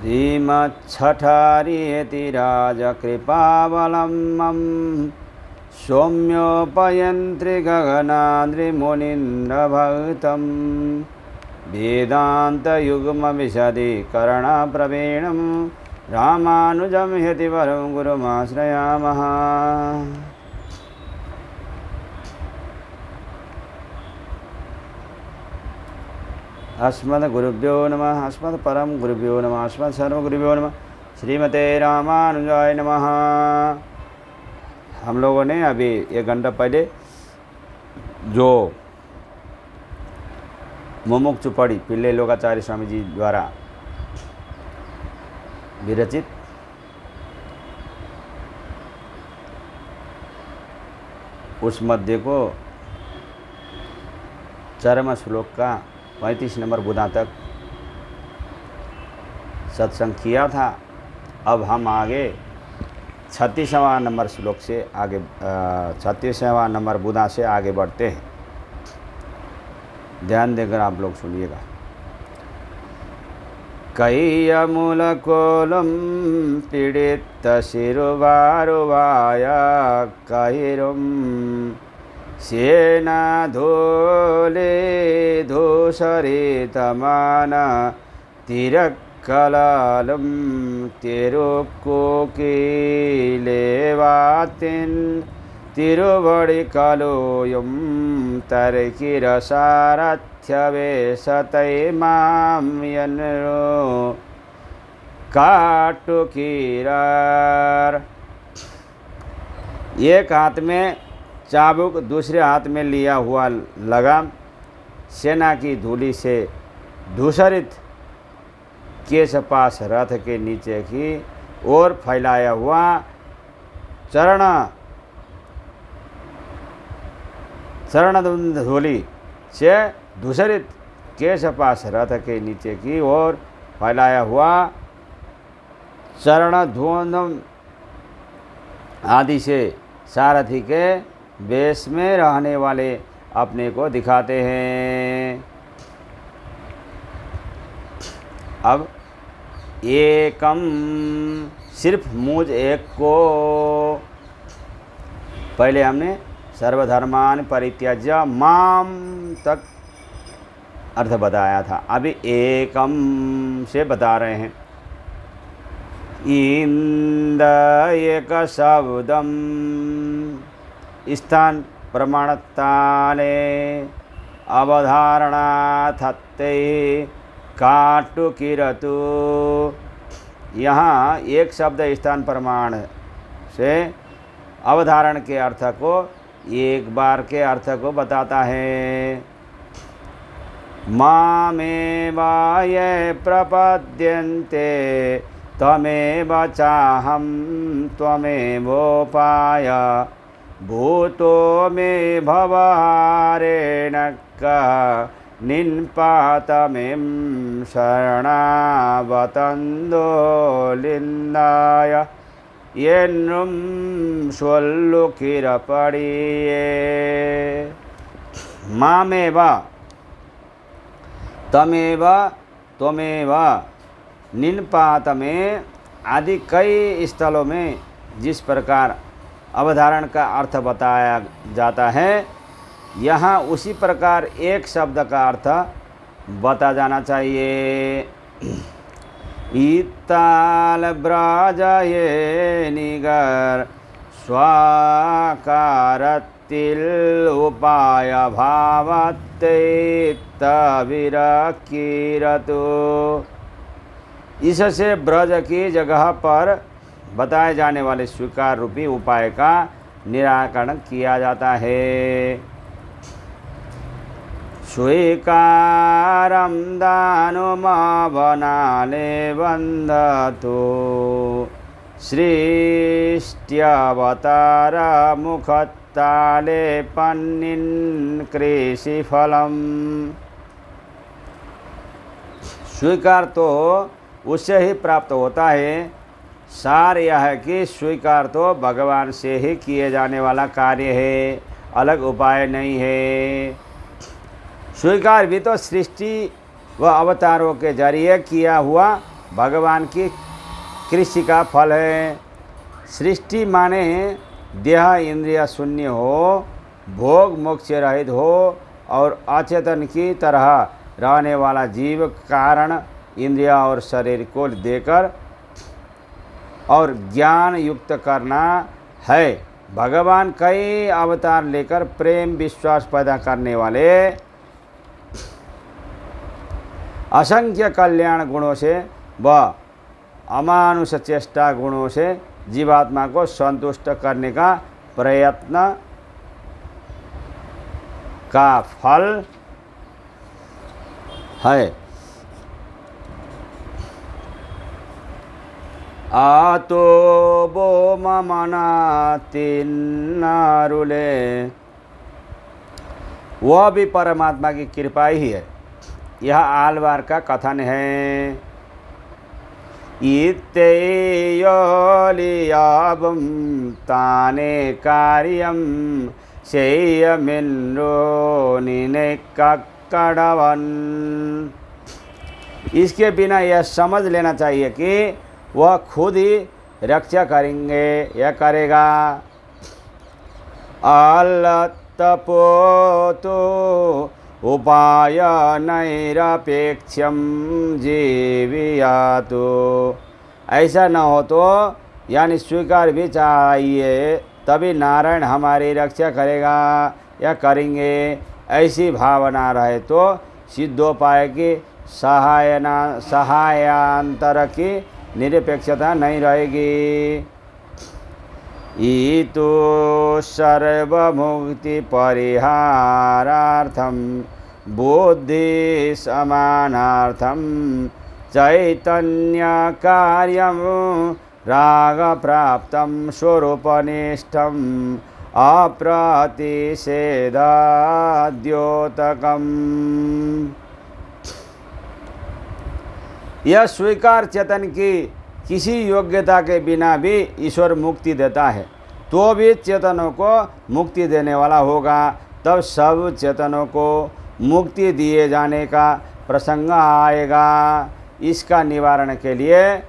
श्रीमच्छठारियति राजकृपावलम्बं सौम्योपयन्त्रिगगनाद्रिमुनीन्द्रभक्तं वेदान्तयुग्मविशदीकरणप्रवीणं रामानुजं ह्यतिवरं गुरुमाश्रयामः। अस्मद्गुरुभ्यो नमः। अस्मत्परम गुरुभ्यो नमः। अस्मत्सर्वगुरुभ्यो नमः। श्रीमते रामानुजाय नमः। हम लोगों ने अभी 1 घंटा पहले जो मुमुक्षु पढ़ी पिल्ले लोकाचार्य स्वामी जी द्वारा विरचित उस मध्य को चरम श्लोक का 35 नंबर बुधा तक सत्संग किया था। अब हम आगे 36वां नंबर श्लोक से आगे 36वां नंबर बुधा से आगे बढ़ते हैं। ध्यान देकर आप लोग सुनिएगा। कैयमूलकोलं पीड़ित शिरुवारुवाया कैरुम सेना धोले धूसरितमान तिरक्कलालम तिरुक्कोकिलेवातिन तिरुवडिकलोयम तर्किरसारथ्यवेशतै मां यन्नो काटुकीरार। एक हाथ में चाबुक, दूसरे हाथ में लिया हुआ लगाम, सेना की धूलि से धूसरित केशपाश रथ के नीचे की ओर फैलाया हुआ चरण धूलि से धूसरित केशपाश रथ के नीचे की ओर फैलाया हुआ चरण धूम आदि से सारथी के वेश में रहने वाले अपने को दिखाते हैं। अब एकम सिर्फ मुझ एक को, पहले हमने सर्वधर्मान परित्यज्य माम तक अर्थ बताया था। अभी एकम से बता रहे हैं। इंद एक शब्दम स्थान प्रमाणताले अवधारणा थत्ते काटुकिरतु। यहाँ एक शब्द स्थान प्रमाण से अवधारण के अर्थ को एक बार के अर्थ को बताता है। मामेव ये प्रपद्यन्ते त्वमेव चाहं त्वमेवोपाय भूतो मे भवहारेण निन्पातमें शरणावतन्दोलिन्दाय येन्नुं स्वल्लुकिरपडिये। मामेव तमेव त्वमेव निन्पात में आदि कई स्थलों में जिस प्रकार अवधारण का अर्थ बताया जाता है, यहाँ उसी प्रकार एक शब्द का अर्थ बता जाना चाहिए। इत्ताल ब्राजये निगर स्वाकारतिल उपाय भावत्तेत्तविरकिरतु। इससे ब्रज की जगह पर बताए जाने वाले स्वीकार रूपी उपाय का निराकरण किया जाता है। स्वीकारं दानुमवनाले बन्धतो सृष्ट्यवतार मुखत्ताले पन्निन् कृषिफलम्। स्वीकार तो उससे ही प्राप्त होता है। सार यह है कि स्वीकार तो भगवान से ही किए जाने वाला कार्य है, अलग उपाय नहीं है। स्वीकार भी तो सृष्टि व अवतारों के जरिए किया हुआ भगवान की कृषि का फल है। सृष्टि माने देह इंद्रिय शून्य हो, भोग मोक्ष रहित हो और अचेतन की तरह रहने वाला जीव कारण इंद्रिया और शरीर को देकर और ज्ञान युक्त करना है। भगवान कई अवतार लेकर प्रेम विश्वास पैदा करने वाले असंख्य कल्याण गुणों से व अमानुष चेष्टा गुणों से जीवात्मा को संतुष्ट करने का प्रयत्न का फल है। आतो बो मना तिन्नारुले, वह भी परमात्मा की कृपा ही है। यह आलवार का कथन है। इत्यलियाबं ताने कार्यम शेयमिन्रो निने कक्कडवन। इसके बिना यह समझ लेना चाहिए कि वह खुद ही रक्षा करेंगे या करेगा। अल्लतपोतो उपाय नैरपेक्षम जीवियातो। ऐसा न हो तो यानी स्वीकार भी चाहिए तभी नारायण हमारी रक्षा करेगा या करेंगे, ऐसी भावना रहे तो सिद्धोपाय की सहायांतर की निरपेक्षता नहीं रहेगी। ईतो सर्वमुक्ति परिहारार्थम बुद्धि समानार्थम चैतन्य कार्यम राग प्राप्तम स्वरूपनिष्ठम अप्रतिषेधाद्योतकम। यह स्वीकार चेतन की किसी योग्यता के बिना भी ईश्वर मुक्ति देता है तो भी चेतनों को मुक्ति देने वाला होगा। तब सब चेतनों को मुक्ति दिए जाने का प्रसंग आएगा। इसका निवारण के लिए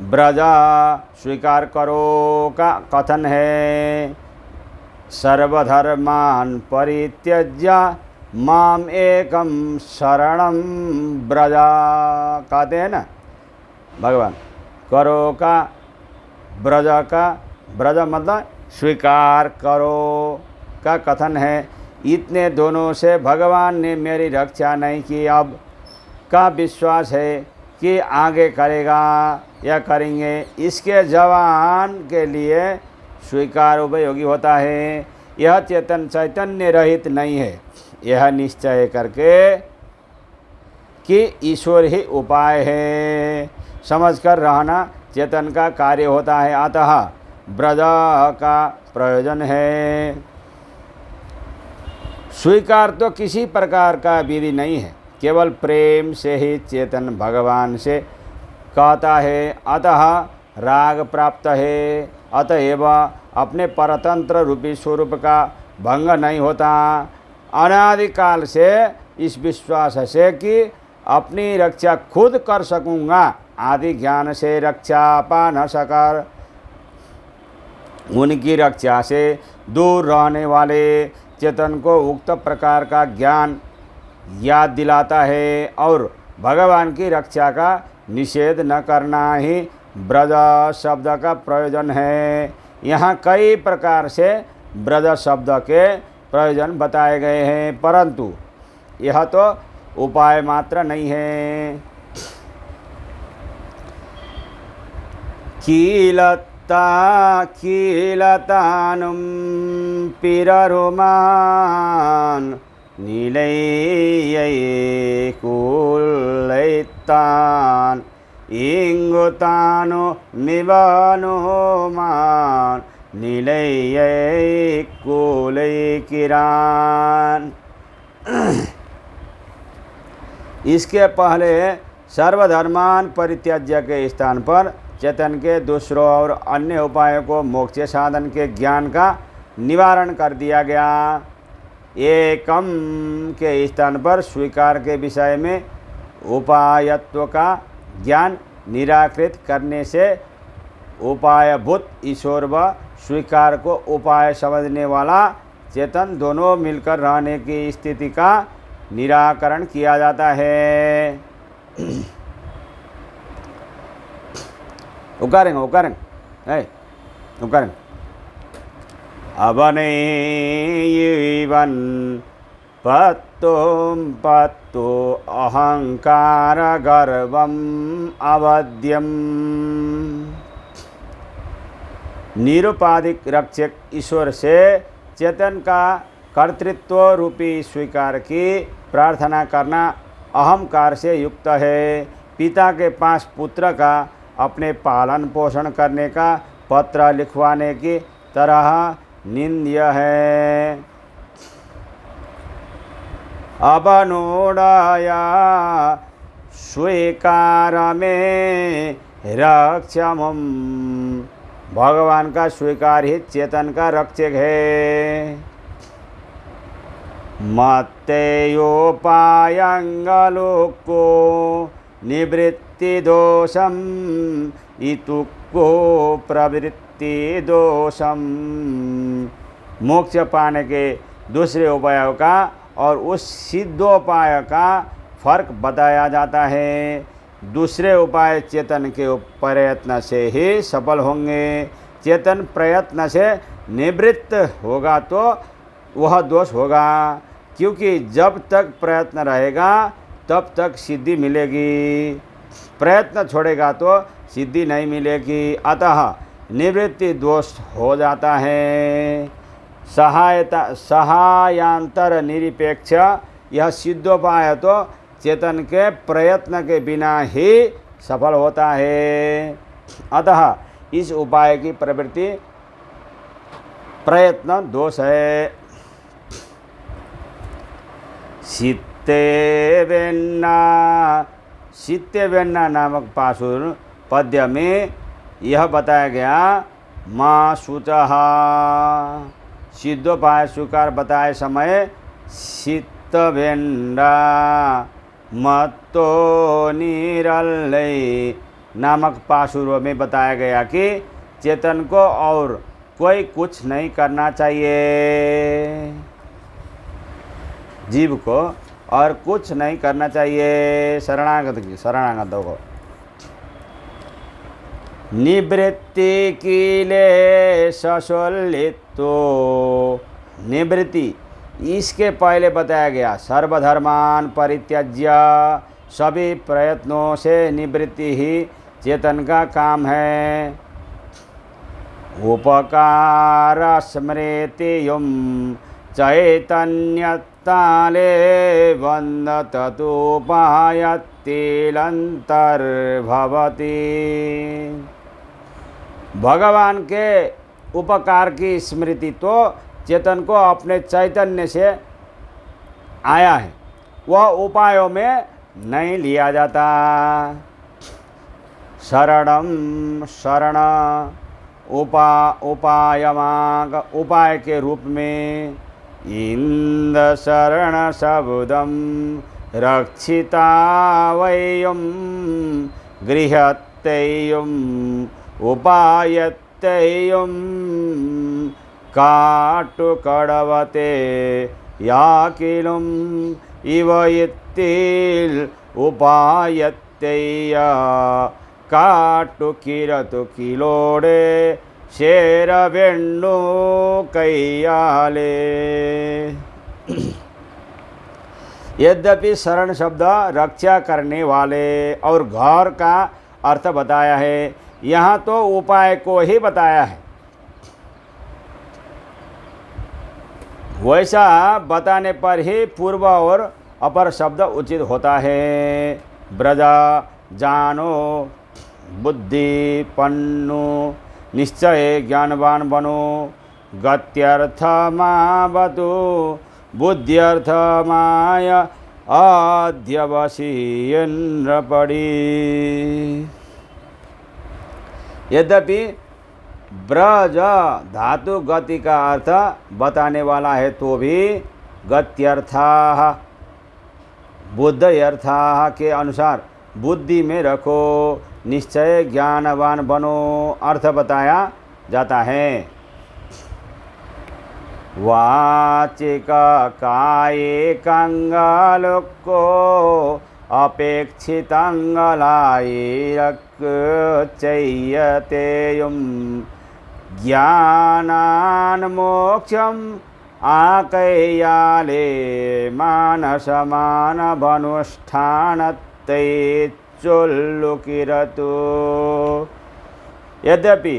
ब्रजा स्वीकार करो का कथन है। सर्वधर्मान परित्यज्य माम एकम शरणम ब्रजा, कहते हैं ना भगवान। करो का ब्रज का, ब्रज मतलब स्वीकार करो का कथन है। इतने दोनों से भगवान ने मेरी रक्षा नहीं की, अब का विश्वास है कि आगे करेगा या करेंगे। इसके जवान के लिए स्वीकार उपयोगी होता है। यह चेतन चैतन्य रहित नहीं है, यह निश्चय करके कि ईश्वर ही उपाय है समझकर रहना चेतन का कार्य होता है। अतः ब्रज का प्रयोजन है। स्वीकार तो किसी प्रकार का विधि नहीं है, केवल प्रेम से ही चेतन भगवान से कहता है। अतः राग प्राप्त है, अतएव अपने परतंत्र रूपी स्वरूप का भंग नहीं होता। अनादिकाल से इस विश्वास से कि अपनी रक्षा खुद कर सकूँगा आदि ज्ञान से रक्षा पा न सकर उनकी रक्षा से दूर रहने वाले चेतन को उक्त प्रकार का ज्ञान याद दिलाता है और भगवान की रक्षा का निषेध न करना ही ब्रज शब्द का प्रयोजन है। यहाँ कई प्रकार से ब्रज शब्द के प्रयोजन बताए गए हैं, परंतु यह तो उपाय मात्र नहीं है। कीलतानुम पिररुमान नीलये कुलैतान इंगुतानु निवानुमान नीलये कुलैकिरान। इसके पहले सर्वधर्मान परित्याज्य के स्थान पर चेतन के दूसरों और अन्य उपायों को मोक्ष साधन के ज्ञान का निवारण कर दिया गया। एकम के स्थान पर स्वीकार के विषय में उपायत्व का ज्ञान निराकृत करने से उपायभूत ईश्वर व स्वीकार को उपाय समझने वाला चेतन दोनों मिलकर रहने की स्थिति का निराकरण किया जाता है। उकारेंगे अवनेयीवन पत्तो अहंकार गर्वम अवध्यम। निरुपाधिक रक्षक ईश्वर से चेतन का कर्तृत्व रूपी स्वीकार की प्रार्थना करना अहंकार से युक्त है। पिता के पास पुत्र का अपने पालन पोषण करने का पत्र लिखवाने की तरह निंद्य है। अवनोड़या स्वीकार में रक्षमम। भगवान का स्वीकार ही चेतन का रक्षक है। मत्तेयोपायंगलोको निवृत्ति दोषम इतुको प्रवृत्ति दोषम। मोक्ष पाने के दूसरे उपायों का और उस सिद्धोपाय का फर्क बताया जाता है। दूसरे उपाय चेतन के प्रयत्न से ही सफल होंगे। चेतन प्रयत्न से निवृत्त होगा तो वह दोष होगा, क्योंकि जब तक प्रयत्न रहेगा तब तक सिद्धि मिलेगी। प्रयत्न छोड़ेगा तो सिद्धि नहीं मिलेगी, अतः निवृत्ति दोष हो जाता है। सहायांतर निरपेक्ष यह सिद्धोपाय तो चेतन के प्रयत्न के बिना ही सफल होता है। अतः इस उपाय की प्रवृत्ति प्रयत्न दोष है। सित्तेवेन्ना नामक पासुर पद्य में यह बताया गया। माँ शुचः सिद्धोपाय स्वीकार बताए समय सित्तवेन्ना मत्तो निरल्लय नामक पासुरों में बताया गया कि चेतन को और कोई कुछ नहीं करना चाहिए। जीव को और कुछ नहीं करना चाहिए। शरणागतों को निवृत्ति कीले सशोलितो। निवृत्ति इसके पहले बताया गया। सर्वधर्मान परित्यज्य सभी प्रयत्नों से निवृत्ति ही चेतन का काम है। उपकार स्मृति युम चैतन्यताले वंदतुपायतिलंतर्भवति। भगवान के उपकार की स्मृति तो चेतन को अपने चैतन्य से आया है, वह उपायों में नहीं लिया जाता। शरण उपायमाग उपाय के रूप में इंद शरण शब्दम रक्षिता वयम गृहत्ययम उपायत्ययम काटुकडवते याकिलुम इव इत्तिल उपायत्यय काटुकिरतु किलोडे शेरवेण्णु कैयाले। यद्यपि शरण शब्द रक्षा करने वाले और घर का अर्थ बताया है, यहाँ तो उपाय को ही बताया है। वैसा बताने पर ही पूर्व और अपर शब्द उचित होता है। ब्रजा जानो बुद्धि पन्नु निश्चय ज्ञानवान बनो गत्यर्थ मावतु बुद्ध्यर्थ माय अध्यवसीयेन्द्र पड़ी। यद्यपि ब्रज धातु गति का अर्थ बताने वाला है, तो भी गत्यर्थाः बुद्धयर्थाः के अनुसार बुद्धि में रखो, निश्चय ज्ञानवान बनो, अर्थ बताया जाता है। वाचिक काये कंगालोको अपेक्षितंगलायिरक्चयतेयं ज्ञानान् मोक्षम् आकैयाले मानसमानवनुष्ठानत्ते चुल्लुकिरतु। यद्यपि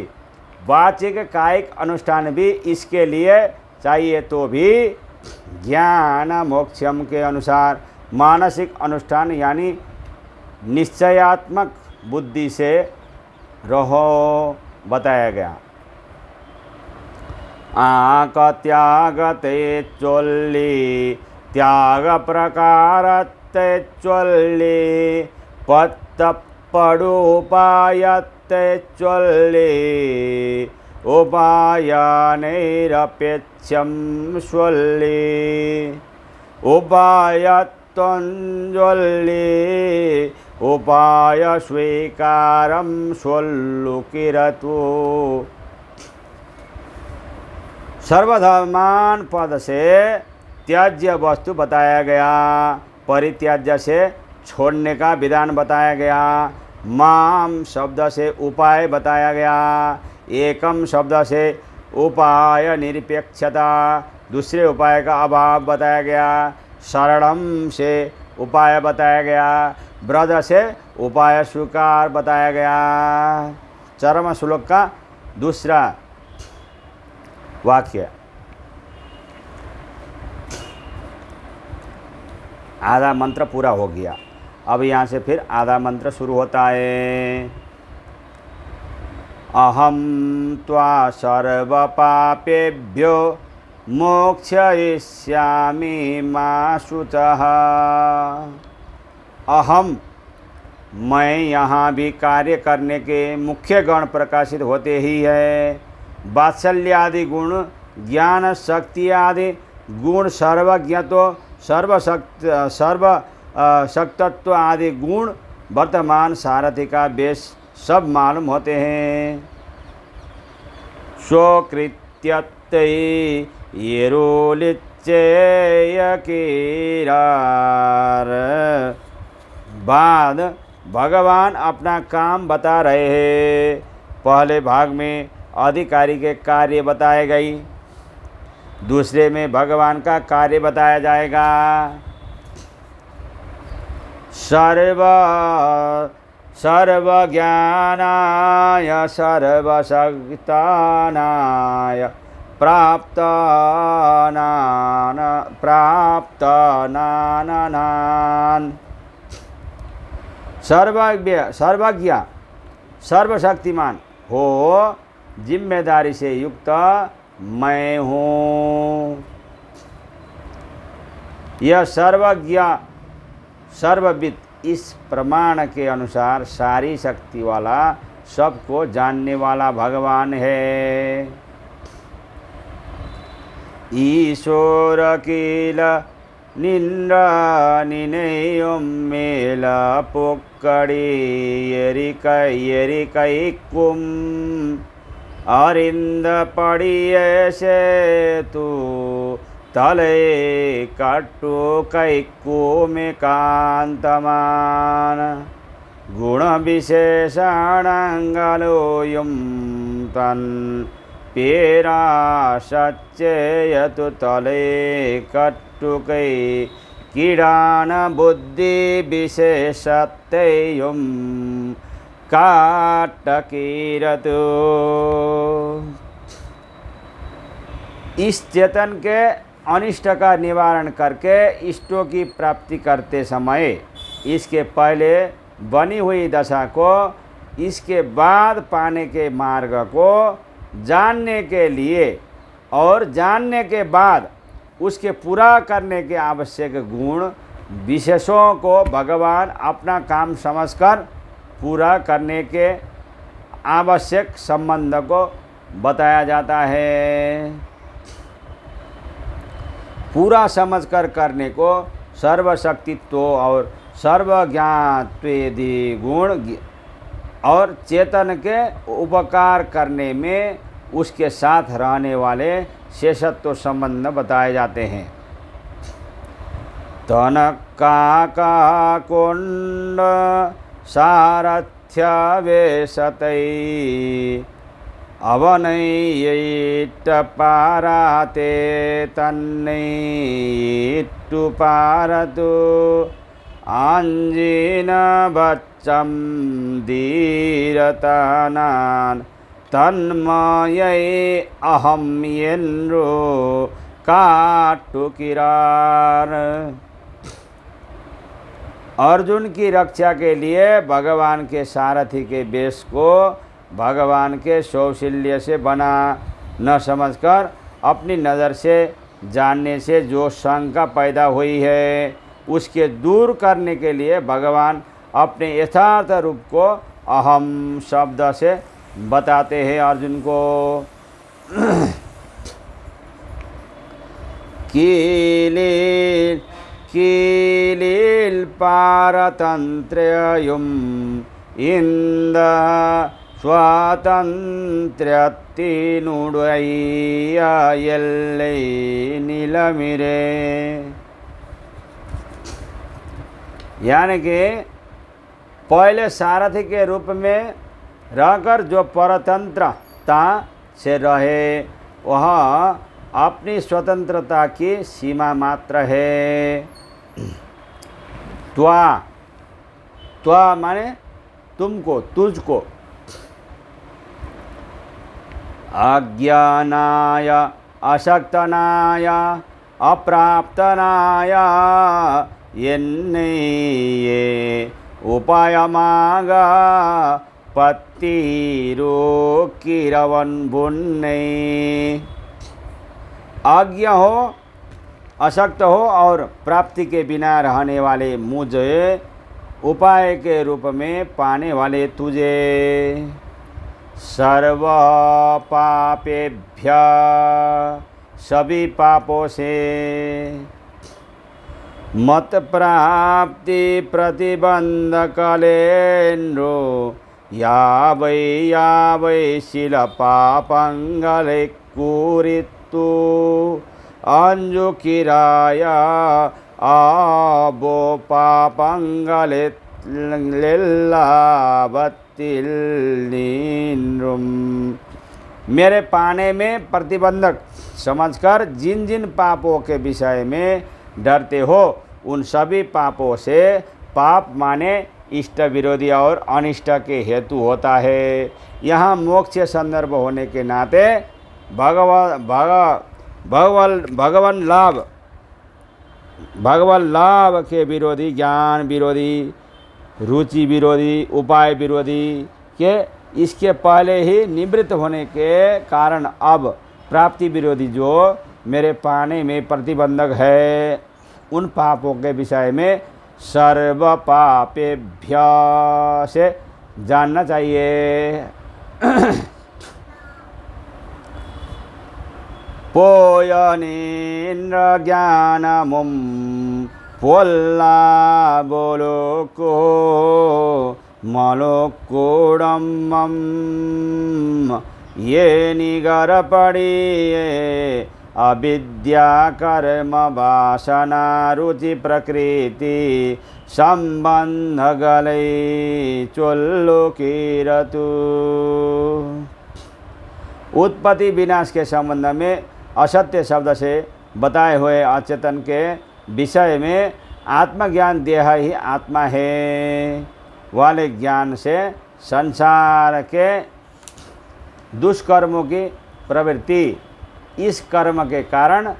वाचिक कायिक अनुष्ठान भी इसके लिए चाहिए, तो भी ज्ञान मोक्षम के अनुसार मानसिक अनुष्ठान यानी निश्चयात्मक बुद्धि से रहो बताया गया। आक त्याग ते चोल्ली त्याग प्रकार ते चोल्ली पत्त पड़ोपाय ते चोल्ली उपायनैरपेक्षं स्वल्ली उपायत्वञ्ज्वल्ली उपाय स्वीकारं स्वल्लुकिरतु। सर्वधर्मान पद से त्याज्य वस्तु बताया गया, परित्याज्य से छोड़ने का विधान बताया गया, माम शब्द से उपाय बताया गया, एकम शब्द से उपाय निरपेक्षता दूसरे उपाय का अभाव बताया गया, शरणम से उपाय बताया गया, ब्रज से उपाय स्वीकार बताया गया। चरम श्लोक का दूसरा वाक्य। आधा मंत्र पूरा हो गया, अब यहाँ से फिर आधा मंत्र शुरू होता है। अहम त्वा सर्व पापेभ्यो मोक्षयिष्यामि मा शुचः। अहम मैं यहाँ भी कार्य करने के मुख्य गण प्रकाशित होते ही है। वात्सल्य आदि गुण, ज्ञान शक्ति आदि गुण, सर्वज्ञत्व सर्वशक्तत्व आदि गुण, वर्तमान सारथी का बेश सब मालूम होते हैं। स्वकृत्यत्ते येरोलिच्चेयकीरार। बाद भगवान अपना काम बता रहे हैं। पहले भाग में अधिकारी के कार्य बताए गई, दूसरे में भगवान का कार्य बताया जाएगा। सर्वज्ञानाय सर्वशक्तानाय प्राप्तनान। सर्वज्ञ सर्वशक्तिमान हो, जिम्मेदारी से युक्त मैं हूँ। यह सर्वज्ञ सर्वविद इस प्रमाण के अनुसार सारी शक्ति वाला, सबको जानने वाला भगवान है। ईश्वर कील निंद्र निनेयम मेल पोक्कड़ी येरिकई कुम अरिंद पड़िए से तू तले कट्टु कैको में कांतमान गुण विशेषाणंगलोयुम तन पेरा सच्चेयतु तले कट्टु कै कीड़ान बुद्धि विशेषतेयुम काटकीरतु। इस चेतन के अनिष्ट का निवारण करके इष्टों की प्राप्ति करते समय इसके पहले बनी हुई दशा को, इसके बाद पाने के मार्ग को जानने के लिए और जानने के बाद उसके पूरा करने के आवश्यक गुण विशेषों को भगवान अपना काम समझकर पूरा करने के आवश्यक संबंध को बताया जाता है। पूरा समझकर करने को सर्वशक्तित्व और सर्वज्ञात्वेदि गुण और चेतन के उपकार करने में उसके साथ रहने वाले शेषत्व संबंध बताए जाते हैं। तनकाका कुंड सारथ्य वेशतै अवनयित पाराते तन्नयित्तु पारतु आंजीन बच्चम धीरतनान तन्मयै अहम येन्रो काटुकिरार। अर्जुन की रक्षा के लिए भगवान के सारथी के वेश को भगवान के शौशल्य से बना न समझकर अपनी नज़र से जानने से जो शंका पैदा हुई है उसके दूर करने के लिए भगवान अपने यथार्थ रूप को अहम शब्द से बताते हैं अर्जुन को। कीलील पारतंत्र्ययुम इंद स्वातंत्र्यतिनुडैया यल्लै नीलमिरे। यानी कि पहले सारथी के रूप में रहकर जो परतंत्रता से रहे वह अपनी स्वतंत्रता की सीमा मात्र है। त्वा माने तुमको, तुझको। अज्ञानाय अशक्तनाय अप्राप्तनाय ये उपायमागा पत्तिरो किरवन बुन्ने। आज्ञा हो, अशक्त हो और प्राप्ति के बिना रहने वाले मुझे उपाय के रूप में पाने वाले तुझे। सर्व पापेभ्य सभी पापों से मत प्राप्ति प्रतिबंधकलेन्द्रो यावै शील पापंगले कुरितु अंजुकिराया आबो पापंगले लिल्लाबत्तिल्लीन्रुम। मेरे पाने में प्रतिबंधक समझकर जिन जिन पापों के विषय में डरते हो उन सभी पापों से, पाप माने इष्ट विरोधी और अनिष्ट के हेतु होता है। यहाँ मोक्ष संदर्भ होने के नाते भगवान लाभ के विरोधी, ज्ञान विरोधी, रुचि विरोधी, उपाय विरोधी के इसके पहले ही निवृत्त होने के कारण अब प्राप्ति विरोधी जो मेरे पाने में प्रतिबंधक है उन पापों के विषय में सर्व पापेभ्य से जानना चाहिए। पोयनेन्द्र ज्ञानमुम पोल्ला बोलोको मलोकोडम्मम ये निगर पड़िए अविद्या कर्म वासना रुचि प्रकृति संबंध गले चोल्लो कीरतु। उत्पत्ति विनाश के संबंध में असत्य शब्द से बताए हुए अचेतन के विषय में आत्मज्ञान देह ही आत्मा है वाले ज्ञान से संसार के दुष्कर्मों की प्रवृत्ति, इस कर्म के कारण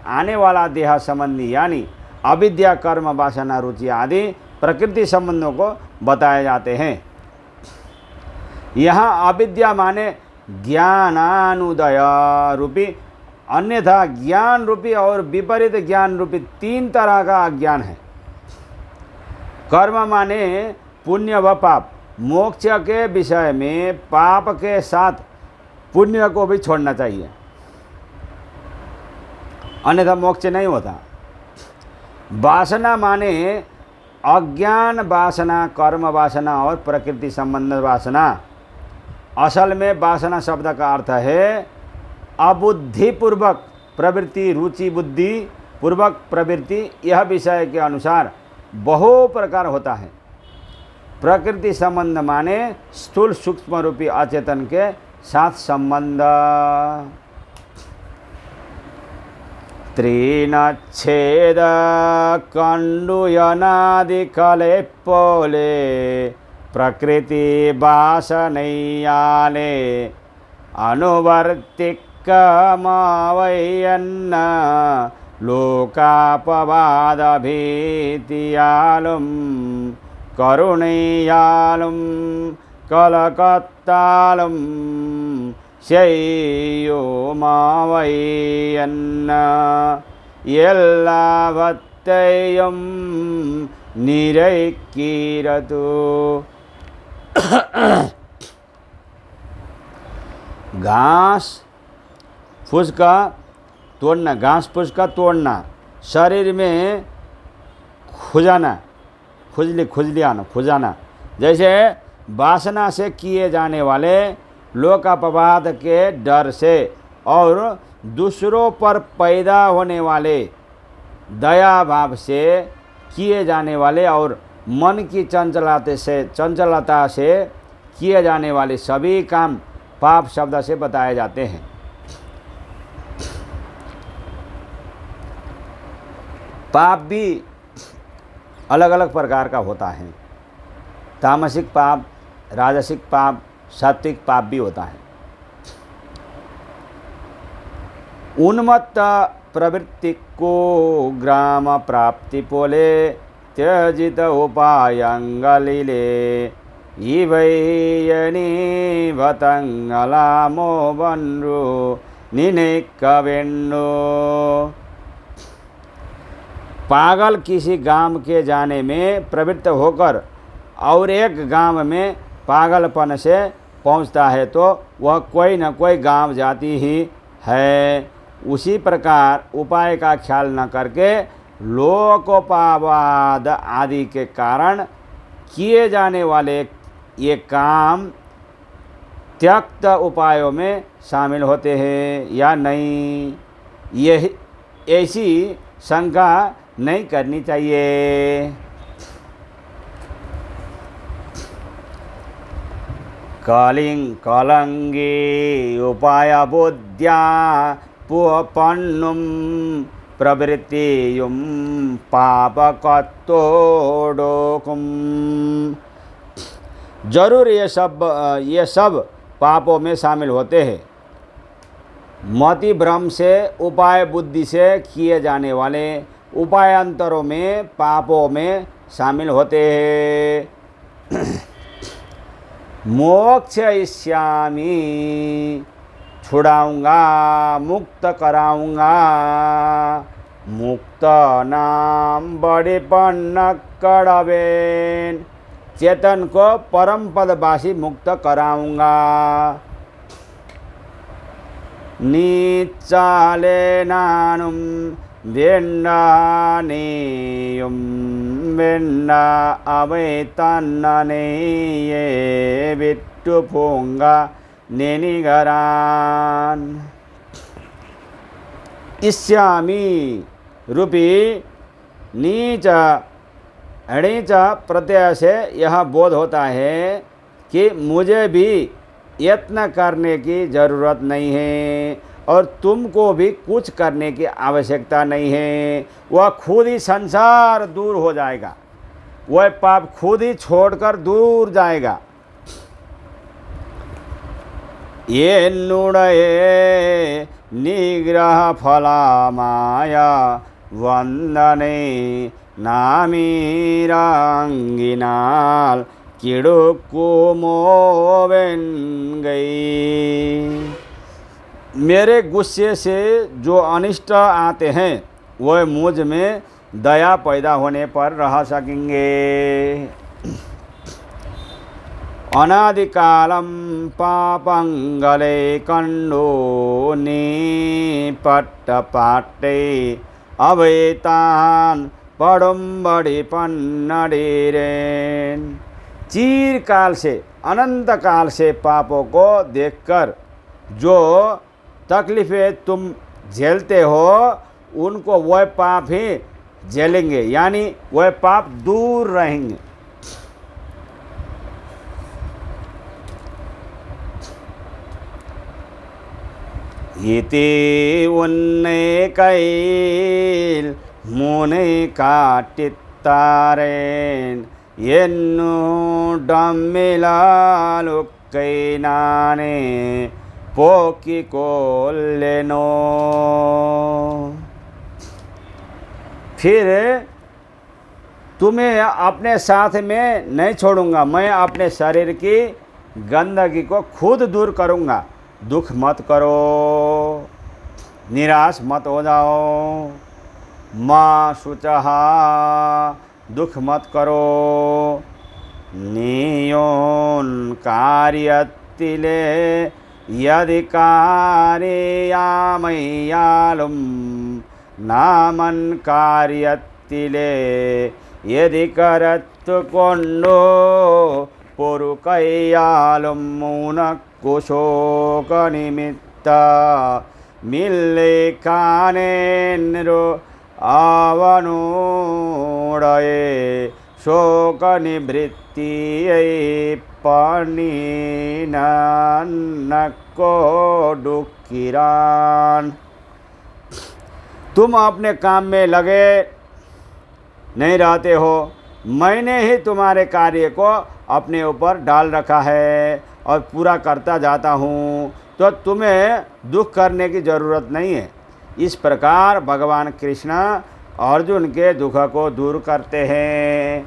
आने वाला देह संबंधी यानी अविद्या कर्म वासना रुचि आदि प्रकृति संबंधों को बताए जाते हैं। यहाँ अविद्या माने ज्ञानानुदय रूपी, अन्यथा ज्ञान रूपी और विपरीत ज्ञान रूपी तीन तरह का अज्ञान है। कर्म माने पुण्य व पाप, मोक्ष के विषय में पाप के साथ पुण्य को भी छोड़ना चाहिए, अन्यथा मोक्ष नहीं होता। वासना माने अज्ञान वासना, कर्म वासना और प्रकृति संबंध वासना। असल में वासना शब्द का अर्थ है अबुद्धिपूर्वक प्रवृत्ति, रुचि बुद्धि पूर्वक प्रवृत्ति। यह विषय के अनुसार बहु प्रकार होता है। प्रकृति संबंध माने स्थूल सूक्ष्म रूपी अचेतन के साथ संबंध। त्रिनच्छेद कंडुयनादि कले पोले प्रकृति वासनैयाले अनुवर्तिकमावयन्न लोकापवादभीतियालुं करुणैयालुं कलकत्तालुं शय्यो मावयन्न यल्लावत्तयं निरैकीरतु। घास फूस का तोड़ना, घास फूस का तोड़ना, शरीर में खुजाना, खुजली आना, खुजाना, जैसे वासना से किए जाने वाले लोकापवाद के डर से और दूसरों पर पैदा होने वाले दया भाव से किए जाने वाले और मन की चंचलता से किए जाने वाले सभी काम पाप शब्द से बताए जाते हैं। पाप भी अलग अलग प्रकार का होता है। तामसिक पाप, राजसिक पाप, सात्विक पाप भी होता है। उन्मत्त प्रवृत्ति को ग्राम प्राप्ति पोले त्यजित उपायंगलिले इवैयनी भतंगलामो बन्रु निनेकवेन्नो। पागल किसी गांव के जाने में प्रवृत्त होकर और एक गांव में पागलपन से पहुंचता है तो वह कोई न कोई गांव जाती ही है। उसी प्रकार उपाय का ख्याल न करके लोकोपवाद आदि के कारण किए जाने वाले ये काम त्यक्त उपायों में शामिल होते हैं या नहीं, यह ऐसी शंका नहीं करनी चाहिए। कलंगी उपाय बुद्ध्या पुपन्नुम प्रवृत्तियुम पापकत्तोडोकुम। जरूर ये सब पापों में शामिल होते हैं। मति भ्रम से उपाय बुद्धि से किए जाने वाले उपायांतरों में पापों में शामिल होते हैं। मोक्ष इष्यामि, छुड़ाऊंगा, मुक्त कराऊंगा, मुक्त नाम बड़े पन्न कड़वेन। चेतन को परम पदवासी मुक्त कराऊंगा। नीचाले नानुम वेन्नानेयुम वेन्ना अवैतन्नने ये विट्टुपोंगा नेनिगरान। इष्यामि रूपी नीच अणिच प्रत्यय से यह बोध होता है कि मुझे भी यत्न करने की ज़रूरत नहीं है और तुमको भी कुछ करने की आवश्यकता नहीं है। वह खुद ही संसार दूर हो जाएगा, वह पाप खुद ही छोड़कर दूर जाएगा। ये नुड़ये निग्रह फला माया वंदने नामीरांगिनाल किड़ुको मोवेन गई। मेरे गुस्से से जो अनिष्ट आते हैं वह मुझ में दया पैदा होने पर रह सकेंगे। अनादिकालम पापंगले कंडो निपट्टपाटे अवैतान पड़ुम्बड़ी पन्नडीरेन। चीरकाल से, अनंत काल से पापों को देखकर जो तकलीफें तुम झेलते हो, उनको वह पाप ही झेलेंगे, यानी वह पाप दूर रहेंगे। इति उन्ने कैल मुने काटितारेन येन्नु डम्मिलालुक्कै नाने पोकी कोल्लेनो। फिर तुम्हें अपने साथ में नहीं छोड़ूंगा, मैं अपने शरीर की गंदगी को खुद दूर करूंगा। दुख मत करो, निराश मत हो जाओ। माँ शुचहा, दुख मत करो। नियोन कार्यतिले यदि कार्ययामय्यालुम नामन कार्यतिले यदि करत्तु कोन्नो पोरुकैयालुम मुनक्कुशोक निमित्ता मिल्ले कानेन्रो आवनोडये शोक निवृत्तियै पणिनन्नको दुःखिरान। तुम अपने काम में लगे नहीं रहते हो, मैंने ही तुम्हारे कार्य को अपने ऊपर डाल रखा है और पूरा करता जाता हूँ, तो तुम्हें दुख करने की ज़रूरत नहीं है। इस प्रकार भगवान कृष्ण अर्जुन के दुख को दूर करते हैं।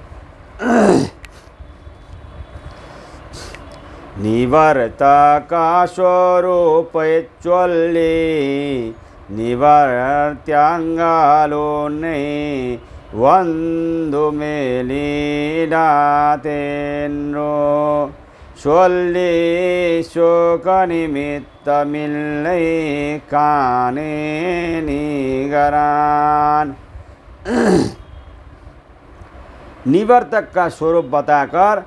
निवर्तका स्वरूपैच्वल्ली निवर्त्यांगालोने वंदु मेलीडातेन्नो स्वल्ली शोक निमित्त मिल्ले काने निगरान। निवर्तक का स्वरूप बताकर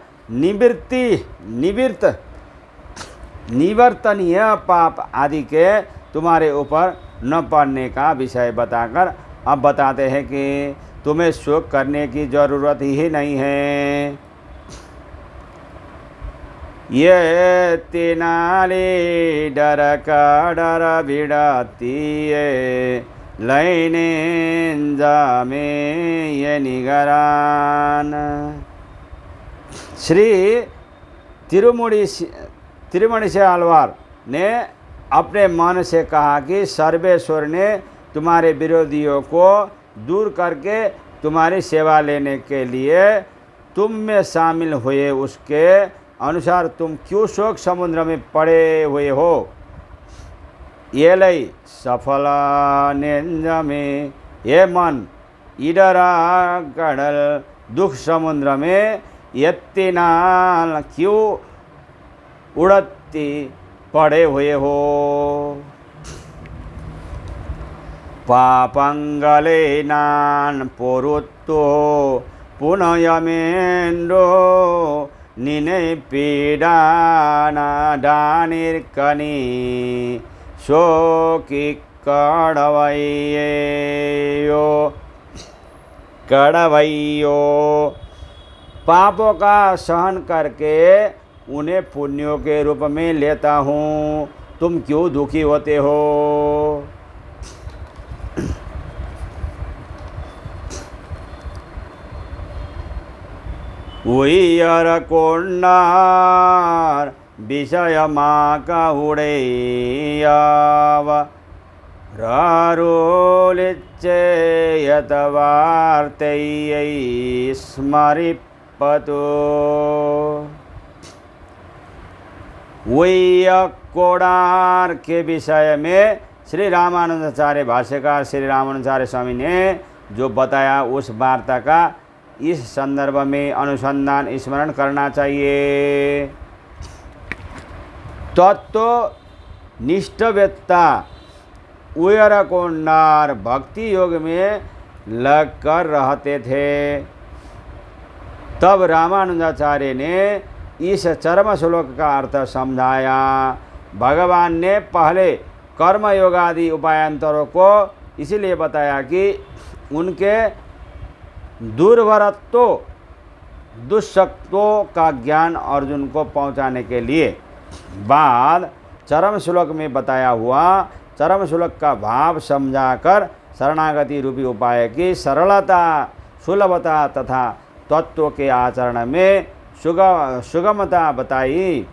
निवर्तनीय पाप आदि के तुम्हारे ऊपर न पड़ने का विषय बताकर अब बताते हैं कि तुम्हें शोक करने की जरूरत ही नहीं है। ये तिनाली डर का डर बिड़ाती लैने जामे ये निगरान। श्री तिरुमणि से आलवार ने अपने मन से कहा कि सर्वेश्वर ने तुम्हारे विरोधियों को दूर करके तुम्हारी सेवा लेने के लिए तुम में शामिल हुए, उसके अनुसार तुम क्यों शोक समुद्र में पड़े हुए हो। ये लई सफला नेंजमे, ये मन इडरा गड़ल दुख समुद्र में यत्तिनाल क्यों उड़ती पड़े हुए हो। पापंगले नान पोरुत्तो पुनयमेंद्रो निने पीडाना दानिर्कनी शोकी कड़वैयो। पापों का सहन करके उन्हें पुण्यों के रूप में लेता हूँ, तुम क्यों दुखी होते हो। उयर कोण्डार विषय माँ का उड़ेयाव रारोलिच्चे यतवार्तै स्मरिपतो। कोडार के विषय में श्री रामानुजाचार्य भाष्यकार श्री रामानुजाचार्य स्वामी ने जो बताया, उस वार्ता का इस संदर्भ में अनुसंधान स्मरण करना चाहिए। तत्व निष्ठवेत्ता उयर कोंडार भक्ति योग में लगकर रहते थे। तब रामानुजाचार्य ने इस चरम श्लोक का अर्थ समझाया। भगवान ने पहले कर्मयोग आदि उपायांतरों को इसीलिए बताया कि उनके दुर्वरत्व दुष्शक्तों का ज्ञान अर्जुन को पहुंचाने के लिए। बाद चरम श्लोक में बताया हुआ चरम श्लोक का भाव समझाकर शरणागति रूपी उपाय की सरलता, सुलभता तथा तत्व के आचरण में सुगमता बताई।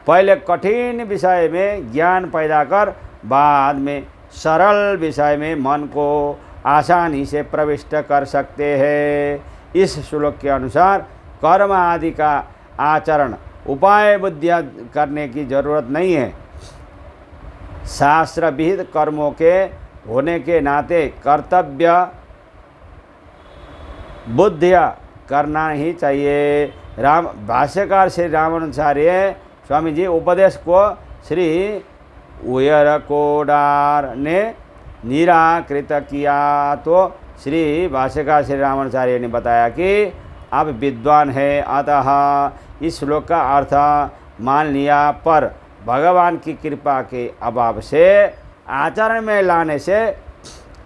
पहले कठिन विषय में ज्ञान पैदा कर बाद में सरल विषय में मन को आसानी से प्रविष्ट कर सकते हैं। इस श्लोक के अनुसार कर्म आदि का आचरण उपाय बुद्धियाँ करने की जरूरत नहीं है। शास्त्र विहित कर्मों के होने के नाते कर्तव्य बुद्धियाँ करना ही चाहिए। भाष्यकार श्री रामानुजाचार्य स्वामी जी उपदेश को श्री उयरकोडार ने निराकृत किया तो श्री भाष्यकार श्री रामानुजाचार्य ने बताया कि आप विद्वान है, अतः इस श्लोक का अर्थ मान लिया, पर भगवान की कृपा के अभाव से आचरण में लाने से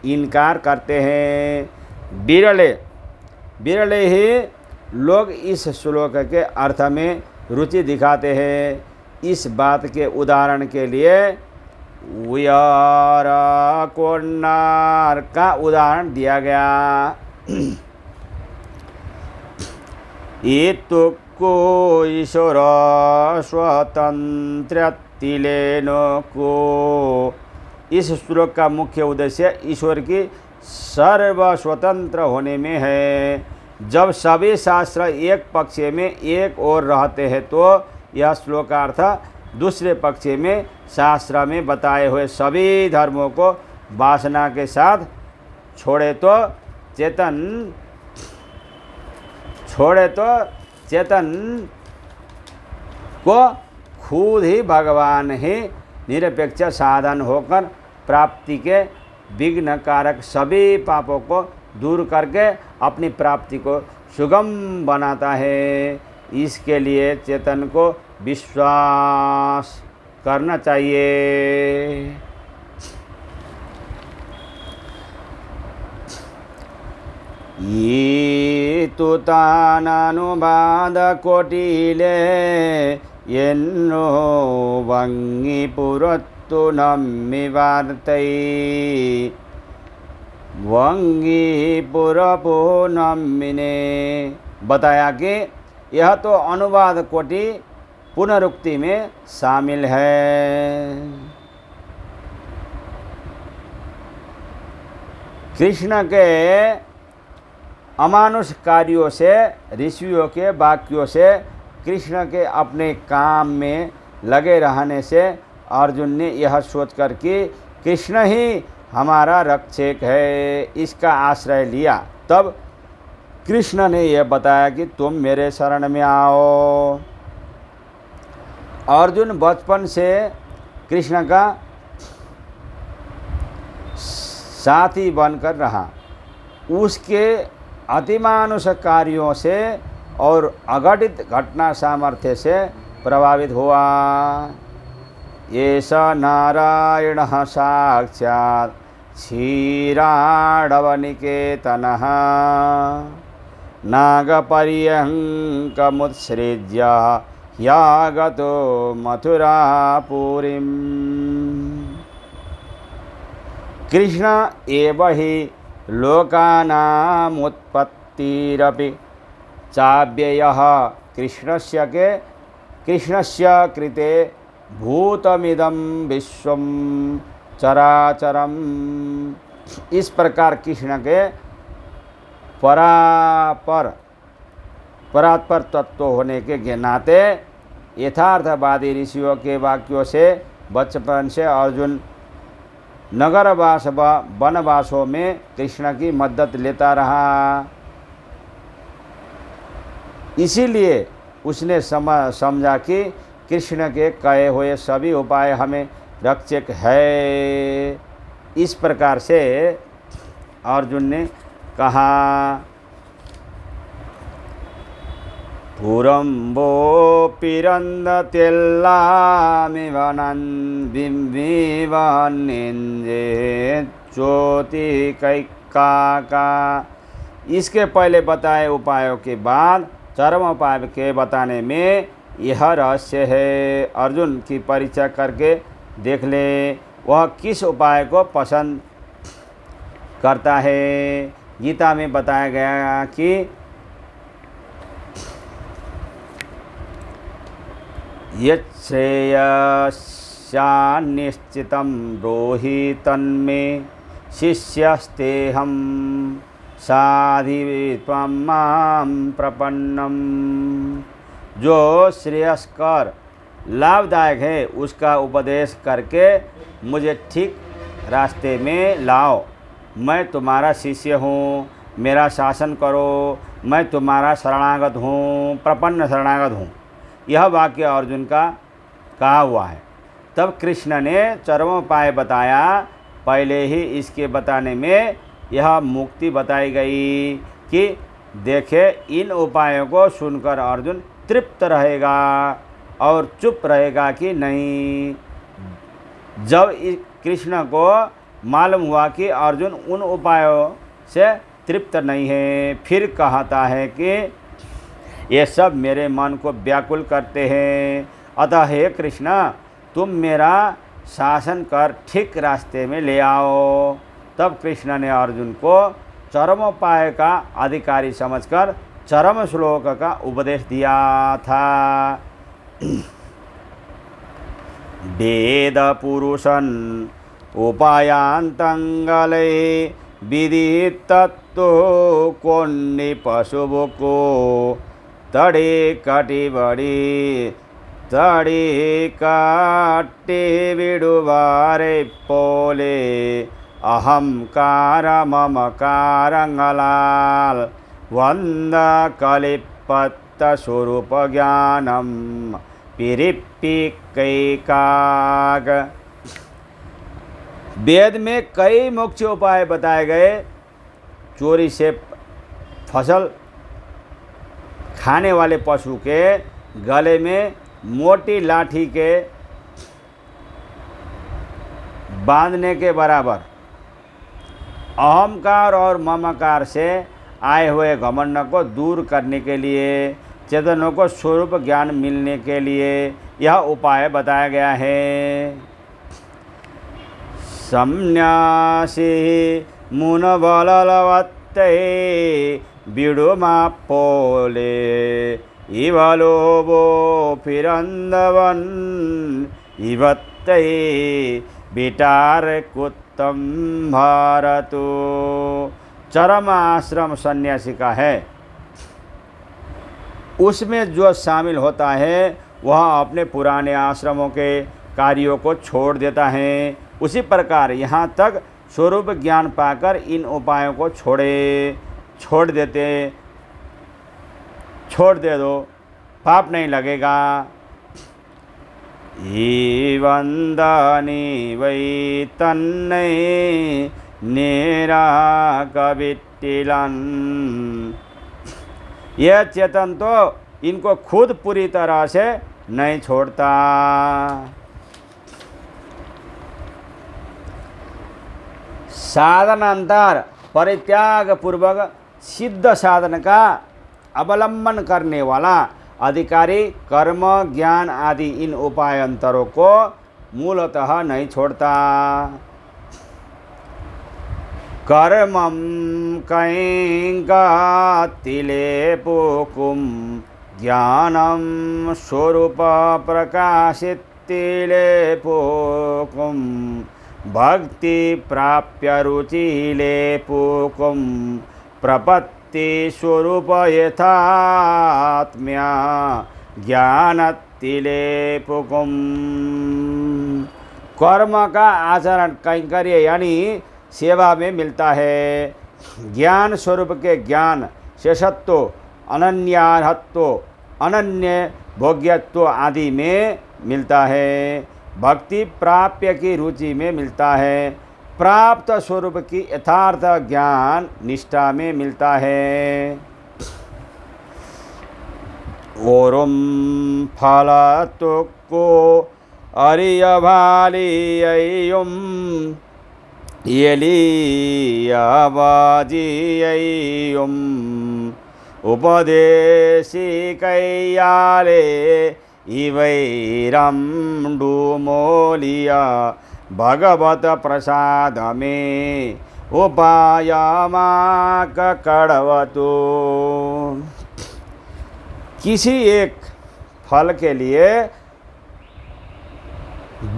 इनकार करते हैं। बिरले ही लोग इस श्लोक के अर्थ में रुचि दिखाते हैं। इस बात के उदाहरण के लिए उयर कोन्नार का उदाहरण दिया गया। इत्युक्को ईश्वर स्वतंत्र तिलेनो को। इस श्लोक का मुख्य उद्देश्य ईश्वर की सर्व स्वतंत्र होने में है। जब सभी शास्त्र एक पक्ष में एक ओर रहते हैं तो यह श्लोकार्थ दूसरे पक्ष में शास्त्र में बताए हुए सभी धर्मों को वासना के साथ छोड़े तो चेतन को खुद ही भगवान ही निरपेक्ष साधन होकर प्राप्ति के विघ्न कारक सभी पापों को दूर करके अपनी प्राप्ति को सुगम बनाता है। इसके लिए चेतन को विश्वास करना चाहिए। ये तो तानानुवाद कोटिले येन्नो वंगी पुरत्तु नम्मि वार्तै वंगी पुरपो नम्मिने। बताया कि यह तो अनुवाद कोटि पुनरुक्ति में शामिल है। कृष्ण के अमानुष कार्यों से, ऋषियों के वाक्यों से, कृष्ण के अपने काम में लगे रहने से अर्जुन ने यह सोचकर कि कृष्ण ही हमारा रक्षक है, इसका आश्रय लिया। तब कृष्ण ने यह बताया कि तुम मेरे शरण में आओ। अर्जुन बचपन से कृष्ण का साथी बनकर रहा। उसके अतिमानुष कार्यों से और अघटित घटना सामर्थ्य से प्रभावित हुआ। एष नारायणः साक्षात् क्षीराडवनिकेतनः नागपर्यङ्कमुत्सृज्य ह्यागतो मथुरापुरीम्। कृष्ण एव हि लोकानामुत्पत्तिरपि चाव्ययः कृष्णस्य कृते भूतमिदं विश्वं चराचरम्। इस प्रकार कृष्ण के परात्पर तत्व होने के नाते यथार्थवादी ऋषियों के वाक्यों से बचपन से अर्जुन नगरवास व वनवासों में कृष्ण की मदद लेता रहा। इसीलिए उसने समझा कि कृष्ण के कहे हुए सभी उपाय हमें रक्षक है। इस प्रकार से अर्जुन ने कहा। पुरम्बोपिरन्दतेल्लामिवनन्विवनिञ्जे ज्योति कैकाका। इसके पहले बताए उपायों के बाद चरम उपाय के बताने में यह रहस्य है। अर्जुन की परीक्षा करके देख ले वह किस उपाय को पसंद करता है। गीता में बताया गया कि यच्छ्रेयस्यान्निश्चितं ब्रूहि तन्मे शिष्यस्तेऽहं साधित्वं मां प्रपन्नम। जो श्रेयस्कर लाभदायक है उसका उपदेश करके मुझे ठीक रास्ते में लाओ। मैं तुम्हारा शिष्य हूँ, मेरा शासन करो, मैं तुम्हारा शरणागत हूँ, प्रपन्न शरणागत हूँ। यह वाक्य अर्जुन का कहा हुआ है। तब कृष्ण ने चरमोपाय बताया। पहले ही इसके बताने में यह मुक्ति बताई गई कि देखे इन उपायों को सुनकर अर्जुन तृप्त रहेगा और चुप रहेगा कि नहीं। जब कृष्ण को मालूम हुआ कि अर्जुन उन उपायों से तृप्त नहीं है, फिर कहता है कि ये सब मेरे मन को व्याकुल करते हैं, अतः हे कृष्ण तुम मेरा शासन कर ठीक रास्ते में ले आओ। तब कृष्ण ने अर्जुन को चरमोपाय का अधिकारी समझकर चरम श्लोक का उपदेश दिया था। वेद पुरुषन उपायांतंगले विदितत्तो कोन्नि पशुबो को तड़े कटिबड़ी तड़े काटे विडुवारे पोले अहंकार ममकारंगलाल वंद कलिपत्त स्वरूप ज्ञानम पिरिप्पिकैकाग। वेद में कई मुख्य उपाय बताए गए। चोरी से फसल खाने वाले पशु के गले में मोटी लाठी के बांधने के बराबर, अहंकार और ममकार से आए हुए घमंड को दूर करने के लिए, चेतनों को स्वरूप ज्ञान मिलने के लिए यह उपाय बताया गया है। सम्न्यासी मुनबलवत्ते बिडुमा पोले इवलोबो फिरंदवन इवत्ते बिटार कुत्तम भारतो। चरम आश्रम सन्यासी का है। उसमें जो शामिल होता है वह अपने पुराने आश्रमों के कार्यों को छोड़ देता है। उसी प्रकार यहाँ तक स्वरूप ज्ञान पाकर इन उपायों को छोड़ दे दो, पाप नहीं लगेगा। वंदनी वै तन्ने नेरा कविटिलन। यह चेतन तो इनको खुद पूरी तरह से नहीं छोड़ता। साधनांतर परित्याग पूर्वक सिद्ध साधन का अवलंबन करने वाला अधिकारी कर्म ज्ञान आदि इन उपायांतरों को मूलतः नहीं छोड़ता। कर्मं कैंगातिलेपुकुम ज्ञानम स्वरूप प्रकाशितिलेपुकुम भक्ति प्राप्य रुचिलेपुकुम प्रपत्ति स्वरूप यथात्म्या ज्ञानतिलेपुकुम। कर्म का आचरण कैंकर्य यानी सेवा में मिलता है। ज्ञान स्वरूप के ज्ञान शेषत्व अनन्यार्हत्व अनन्य भोग्यत्व आदि में मिलता है। भक्ति प्राप्य की रुचि में मिलता है। प्राप्त स्वरूप की यथार्थ ज्ञान निष्ठा में मिलता है। ओरुम फलतुक्को अरियभालिययुम येलियवाजिययुम उपदेशिकैयाले इवैरम डुमोलिया भगवत प्रसाद में उपायमाक कड़वतो। किसी एक फल के लिए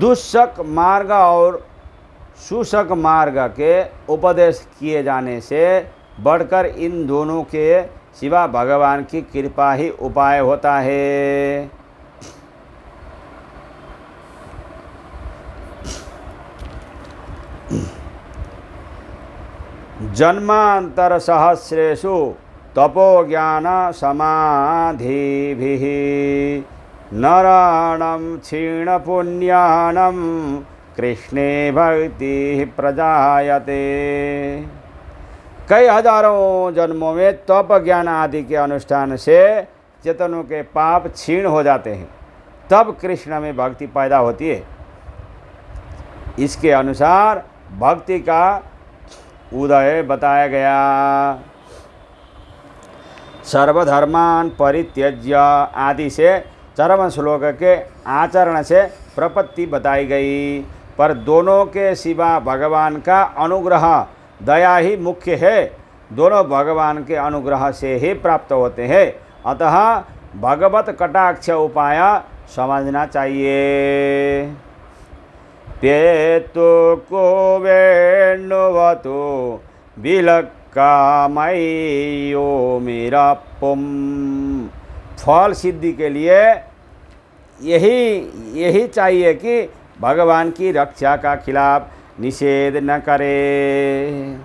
दुष्क मार्ग और सुशक मार्ग के उपदेश किए जाने से बढ़कर इन दोनों के सिवा भगवान की कृपा ही उपाय होता है। जन्मांतर सहस्रेषु तपो ज्ञान समाधिभिः नराणं क्षीण पुण्यानं कृष्णे भक्ति प्रजायते। कई हजारों जन्मों में तप ज्ञान आदि के अनुष्ठान से चेतनों के पाप क्षीण हो जाते हैं, तब कृष्ण में भक्ति पैदा होती है। इसके अनुसार भक्ति का उदय बताया गया। सर्वधर्मान परित्यज्य आदि से चरम श्लोक के आचरण से प्रपत्ति बताई गई, पर दोनों के सिवा भगवान का अनुग्रह दया ही मुख्य है। दोनों भगवान के अनुग्रह से ही प्राप्त होते हैं, अतः भगवत कटाक्ष उपाय समझना चाहिए। पेतु को वेणुवतो बिलक्कामयो मेरा पुम। फल सिद्धि के लिए यही चाहिए कि भगवान की रक्षा का खिलाफ निषेध न करे।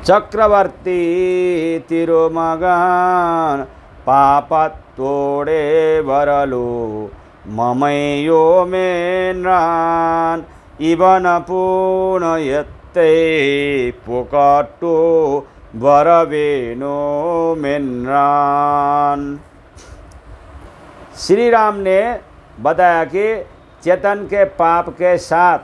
चक्रवर्ती तिरुमगान पापत्तोड़े वरलो ममयो में नान इवन पूर्णयत्ते पुकटो वरवेनो मेन्रान। श्री राम ने बताया कि चेतन के पाप के साथ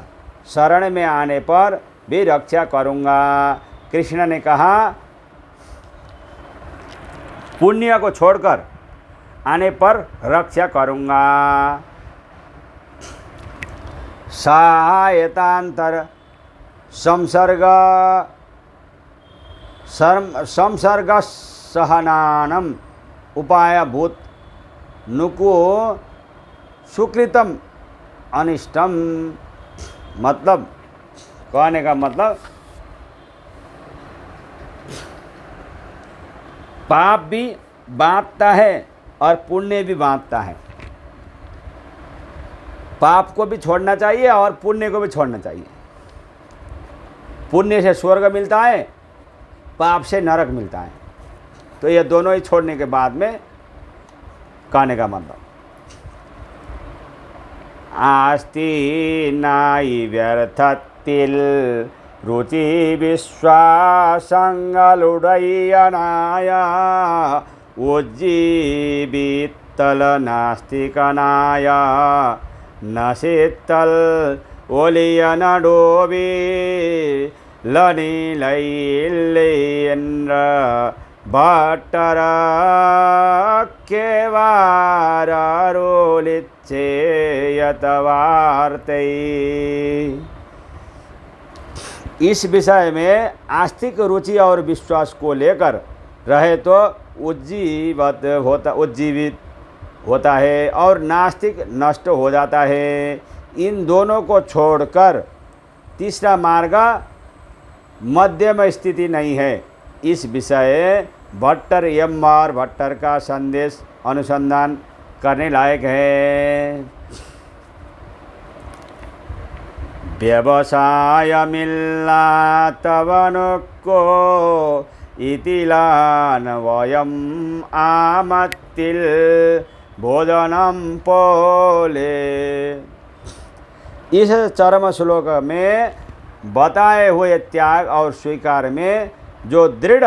शरण में आने पर भी रक्षा करूँगा। कृष्ण ने कहा पुण्य को छोड़कर आने पर रक्षा करूँगा। सहायतांतर संसर्ग सहनानम उपायभूत नुको सुकृतम अनिष्टम। मतलब कहने का मतलब पाप भी बांटता है और पुण्य भी बांटता है। पाप को भी छोड़ना चाहिए और पुण्य को भी छोड़ना चाहिए। पुण्य से स्वर्ग मिलता है, पाप से नरक मिलता है। तो ये दोनों ही छोड़ने के बाद में कहने का मतलब आस्ति नाई व्यर्थतिल रुचि विश्वासंगलुडयनाया उज्जीवितल नास्तिकनाया नशीतल ओलियन डोबी लनीलैलेन्द्र भट्टर केवारोलिच्छेयतवार्ते। इस विषय में आस्तिक रुचि और विश्वास को लेकर रहे तो उज्जीवित होता है और नास्तिक नष्ट हो जाता है। इन दोनों को छोड़कर तीसरा मार्ग मध्यम स्थिति नहीं है। इस विषय भट्टर एम आर भट्टर का संदेश अनुसंधान करने लायक है। व्यवसाय मिल्ला तवनुको इतिलान वयम आमत्तिल भोजनम पोले। इस चरम श्लोक में बताए हुए त्याग और स्वीकार में जो दृढ़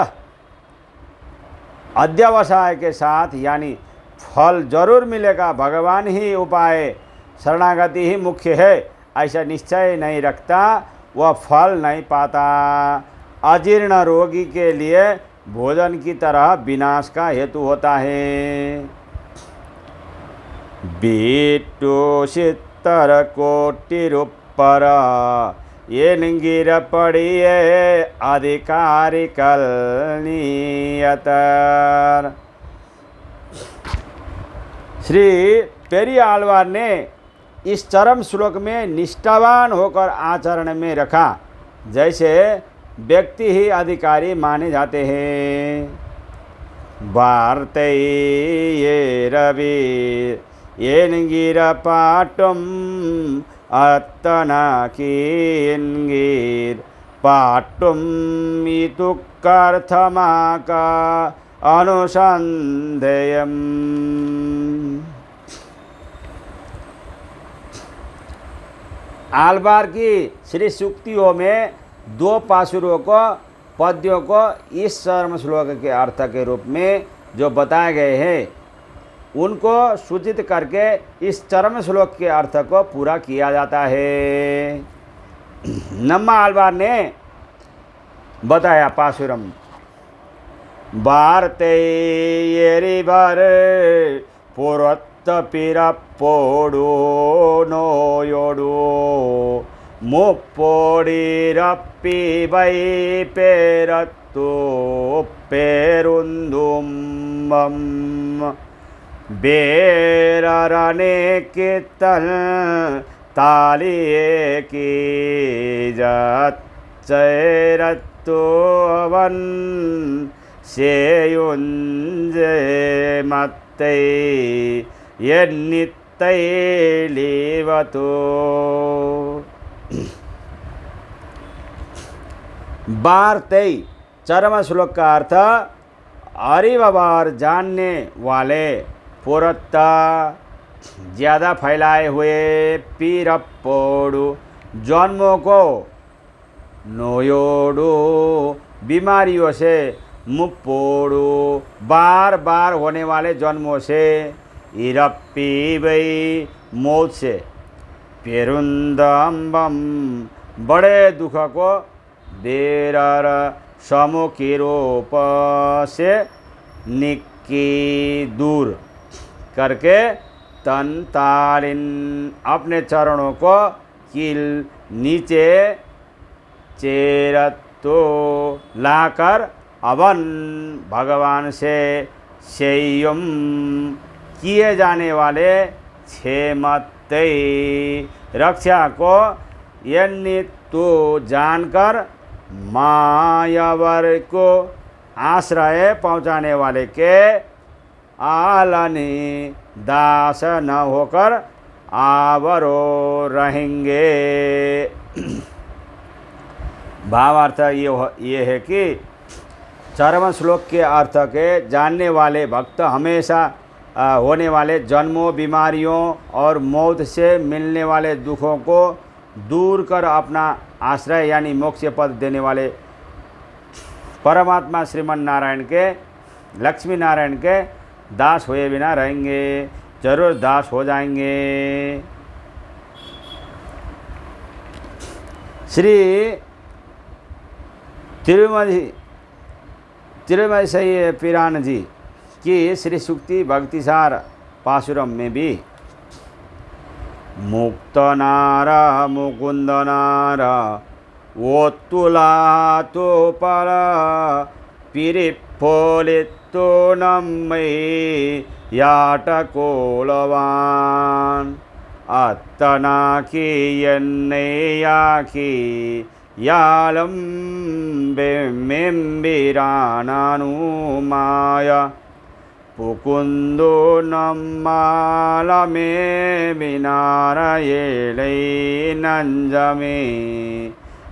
अध्यवसाय के साथ, यानी फल जरूर मिलेगा, भगवान ही उपाय, शरणागति ही मुख्य है, ऐसा निश्चय नहीं रखता, वह फल नहीं पाता। अजीर्ण रोगी के लिए भोजन की तरह विनाश का हेतु होता है। बीटो सितर कोटिरुपर ये गिर पड़िए अधिकारी कल नियतर। श्री पेरी आलवार ने इस चरम श्लोक में निष्ठावान होकर आचरण में रखा, जैसे व्यक्ति ही अधिकारी माने जाते हैं। वार्ते ये रवि ये गिर पाटम अतना कीन्गीर पाटुम इतुकर्थमाका अनुसंधेयम। आलवार की श्री सूक्तियों में दो पासुरों को, पद्यों को इस चरम श्लोक के अर्थ के रूप में जो बताए गए हैं, उनको सूचित करके इस चरम श्लोक के अर्थ को पूरा किया जाता है। नम्मा आलवार ने बताया पासुरम वार्ते येरिवर पुरत्त पिरप्पोडो नोयोडो मुप्पोडिरप्पि वै पेरत्तो पेरुन्दुम्बम बेररने कीर्तन तालिये की जच्चैरत्तो वन सेयुंजे मत्ते यन्नित्तै लीवतो। वार्ते चरम श्लोक का अर्थ अरिवार जानने वाले, पुरत्ता ज़्यादा फैलाए हुए, पीरप्पोडु जन्मों को, नोयोडु बीमारियों से, मुप्पोडु बार बार होने वाले जन्मों से, इरप्पी वही मौत से, पेरुंदम्बम बड़े दुख को, बेरर समुखी रूप से निक्की दूर करके, तन तालिन अपने चरणों को कील नीचे, चेरत्तो लाकर अवन भगवान से, सेयम किए जाने वाले, क्षेमते रक्षा को, यन्नित्तो जानकर, मायावर को आश्रय पहुँचाने वाले के, आलनी दास न होकर आवरो रहेंगे। भावार्थ ये है कि चरम श्लोक के अर्थ के जानने वाले भक्त हमेशा होने वाले जन्मों, बीमारियों और मौत से मिलने वाले दुखों को दूर कर अपना आश्रय यानी मोक्ष पद देने वाले परमात्मा श्रीमन नारायण के, लक्ष्मी नारायण के दास हुए बिना रहेंगे, जरूर दास हो जाएंगे। श्री तिरुमलई पिरान जी की श्री सूक्ति भक्तिसार पासुरम में भी मुक्त नारा मुकुंद नारा ओत्तुला तो परा पिरिप्पोलित्तो नम्मै याटकोलवान अत्तना की यन्नैयाकी यालम बेम्बिरानानुमाया पुकुंदो नम्मालमे विनारयेलै नंजमे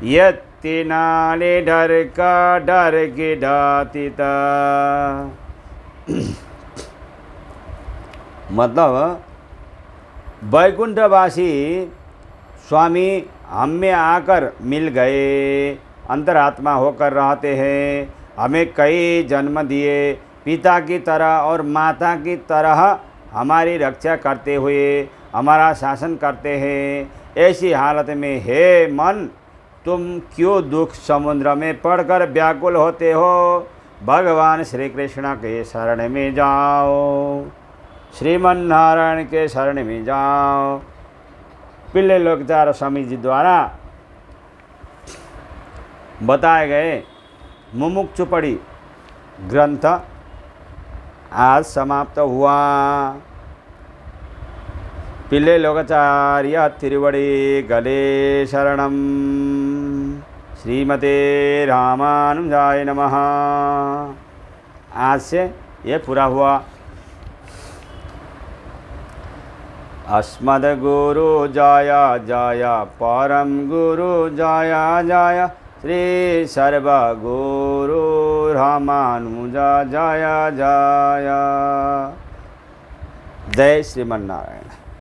यत्तिनाले डरका डर गिडातिता। मतलब वैकुंठवासी स्वामी हम में आकर मिल गए, अंतरात्मा होकर रहते हैं, हमें कई जन्म दिए, पिता की तरह और माता की तरह हमारी रक्षा करते हुए हमारा शासन करते हैं। ऐसी हालत में हे मन, तुम क्यों दुख समुद्र में पड़कर व्याकुल होते हो? भगवान श्री कृष्ण के शरण में जाओ, श्रीमन नारायण के शरण में जाओ। पिल्ले लोकचार स्वामी जी द्वारा बताए गए मुमुक्षुपड़ी ग्रंथ आज समाप्त हुआ। पिल्ले लोकाचार्य तिरुवड़ी गले शरणम। श्रीमते रामानुजाय नमः। आज से ये पूरा हुआ। अस्मद्गुरु जय जय, परम गुरु जय जय, श्री सर्वगुरु रामानुजा जय जय। जय श्रीमन्नारायण।